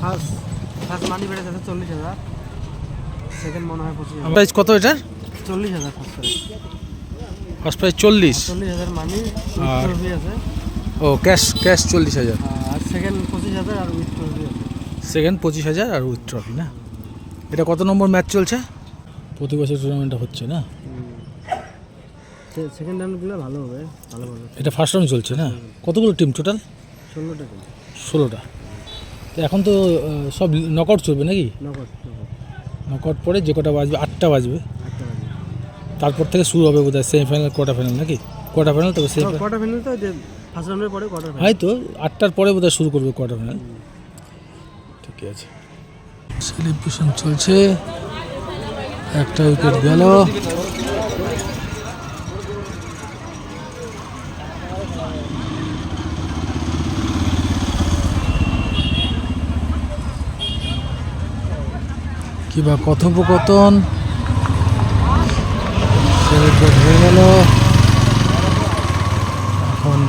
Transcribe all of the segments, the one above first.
First first মানি বেড়ে যাচ্ছে 40,000, second মনে হয় 25,000। প্রাইস কত এটার? 40,000 first price. First price 40। 40,000 money, আর ট্রফি আছে। ও ক্যাশ 40,000, আর সেকেন্ড 25,000 আর উইথ ট্রফি আছে। সেকেন্ড 25,000 আর উইথ ট্রফি না? এটা কত নম্বর ম্যাচ চলছে? প্রতি বছর টুর্নামেন্টটা হচ্ছে না? সেকেন্ড রাউন্ডগুলো ভালো হবে, ভালো ভালো। এটা ফার্স্ট রাউন্ড চলছে না? কতগুলো টিম টোটাল? 16টা টিম। 16টা। তো এখন তো সব নকআউট চলবে নাকি? নকআউট পরে যে কটা বাজবে, 8টা বাজবে, তারপর থেকে শুরু হবে বোধহয় সেমিফাইনাল, কোয়ার্টার ফাইনাল নাকি? কোয়ার্টার ফাইনাল, তবে কোয়ার্টার ফাইনাল তো যে ফার্স্ট রাউন্ডের পরে কোয়ার্টার ফাইনাল। হয়তো 8টার পরে বোধহয় শুরু করবে কোয়ার্টার ফাইনাল। ঠিক আছে, সেলিব্রেশন চলছে। একটা উইকেট গেল। কিবা কথোপকথন সেলিব্রেট হয়ে গেল। এখন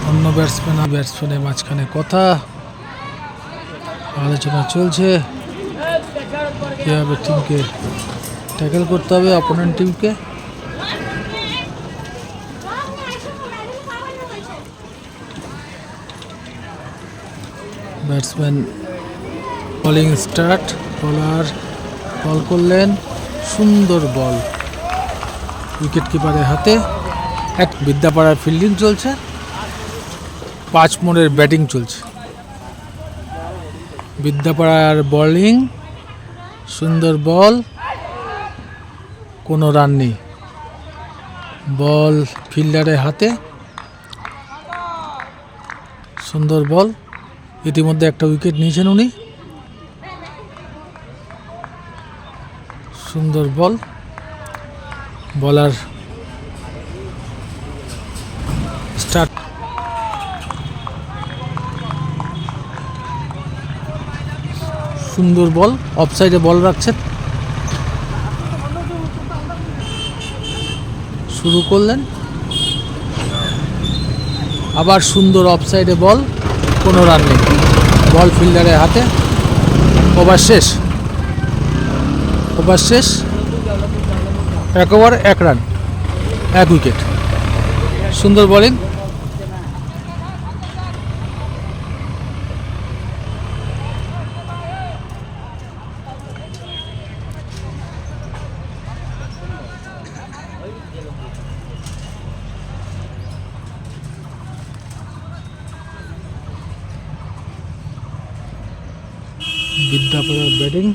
অন্য ব্যাটসম্যানের মাঝখানে কথা আলোচনা চলছে, কীভাবে টিমকে ট্যাকেল করতে হবে, অপোনেন্ট টিমকে। Batsman bowling start, bowler ball করলেন, সুন্দর বল উইকেট কিপারের হাতে। এক বিদ্যাপাড়ার ফিল্ডিং চলছে, 5 মোড়ের ব্যাটিং চলছে। বিদ্যাপাড়ার বোলিং, সুন্দর বল, কোনো রান নেই। বল ফিল্ডারের হাতে, সুন্দর বল। ইতিমধ্যে একটা উইকেট নিয়েছেন উনি। সুন্দর বল, বলার স্টার্ট। সুন্দর বল, অফসাইডে বল রাখছেন, শুরু করলেন। আবার সুন্দর অফসাইডে বল, কোনো রান নেই। বল ফিল্ডারের হাতে। ওভার শেষ, ওভার শেষ। 1 ওভার 1 রান, 1 উইকেট। সুন্দর বোলিং। বিদ্যাপাড়ার ব্যাটিং।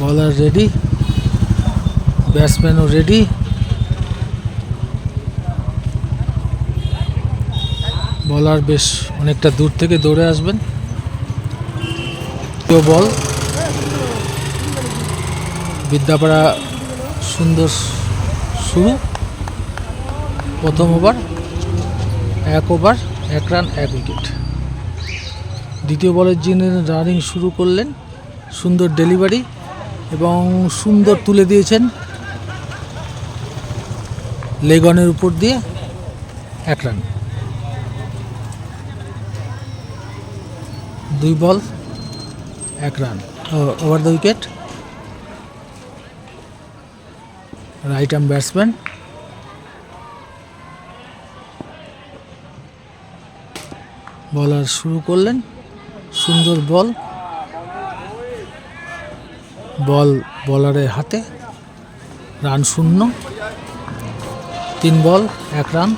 বলার রেডি, ব্যাটসম্যানও রেডি। বলার বেশ অনেকটা দূর থেকে দৌড়ে আসবেন। বল বিদ্যাপাড়া, সুন্দর শুরু। প্রথম ওভার 1 ওভার 1 রান, 1 উইকেট। দ্বিতীয় বলের যিনি রানিং শুরু করলেন, সুন্দর ডেলিভারি এবং সুন্দর তুলে দিয়েছেন লেগনের উপর দিয়ে, 1 run. 2 ball 1 run, over the wicket. Right arm batsman, বলার শুরু করলেন, সুন্দর বল, বল বলারের হাতে, রান শূন্য। 3 বল 1 রান।